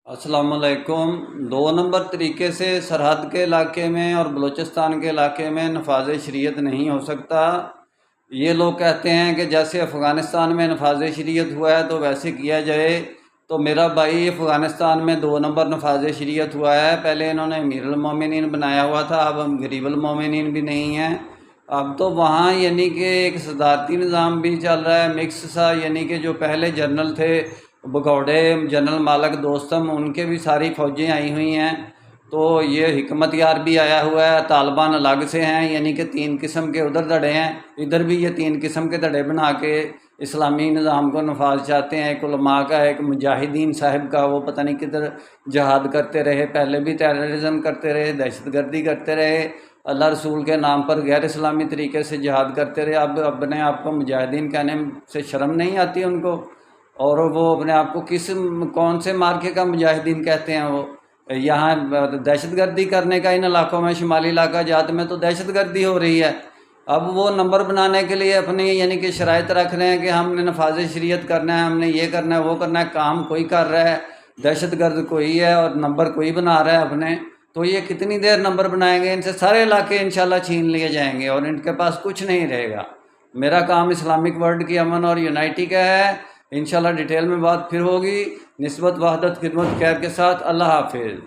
السلام علیکم۔ 2 نمبر طریقے سے سرحد کے علاقے میں اور بلوچستان کے علاقے میں نفاذ شریعت نہیں ہو سکتا۔ یہ لوگ کہتے ہیں کہ جیسے افغانستان میں نفاذ شریعت ہوا ہے تو ویسے کیا جائے، تو میرا بھائی افغانستان میں 2 نمبر نفاذ شریعت ہوا ہے۔ پہلے انہوں نے امیر المومنین بنایا ہوا تھا، اب ہم غریب المومنین بھی نہیں ہیں۔ اب تو وہاں یعنی کہ ایک صدارتی نظام بھی چل رہا ہے، مکس سا، یعنی کہ جو پہلے جنرل تھے بگوڑے جنرل مالک دوستم، ان کے بھی ساری فوجیں آئی ہوئی ہیں۔ تو یہ حکمت یار بھی آیا ہوا ہے، طالبان الگ سے ہیں، یعنی کہ 3 قسم کے ادھر دھڑے ہیں، ادھر بھی یہ 3 قسم کے دھڑے بنا کے اسلامی نظام کو نفاذ چاہتے ہیں۔ ایک علماء کا، ایک مجاہدین صاحب کا، وہ پتہ نہیں کدھر جہاد کرتے رہے، پہلے بھی ٹیررزم کرتے رہے، دہشت گردی کرتے رہے، اللہ رسول کے نام پر غیر اسلامی طریقے سے جہاد کرتے رہے۔ اب اپنے آپ کو مجاہدین کہنے سے شرم نہیں آتی ان کو؟ اور وہ اپنے آپ کو کون سے مارکے کا مجاہدین کہتے ہیں؟ وہ یہاں دہشت گردی کرنے کا ان علاقوں میں، شمالی علاقہ جات میں تو دہشت گردی ہو رہی ہے۔ اب وہ نمبر بنانے کے لیے اپنی یعنی کہ شرائط رکھ رہے ہیں کہ ہم نے نفاذ شریعت کرنا ہے، ہم نے یہ کرنا ہے، وہ کرنا ہے۔ کام کوئی کر رہا ہے، دہشت گرد کوئی ہے اور نمبر کوئی بنا رہا ہے اپنے۔ تو یہ کتنی دیر نمبر بنائیں گے؟ ان سے سارے علاقے انشاءاللہ چھین لیے جائیں گے اور ان کے پاس کچھ نہیں رہے گا۔ میرا کام اسلامک ورلڈ کی امن اور یونائٹی کا ہے۔ انشاءاللہ ڈیٹیل میں بات پھر ہوگی۔ نسبت وحدت خدمت خیر کے ساتھ، اللہ حافظ۔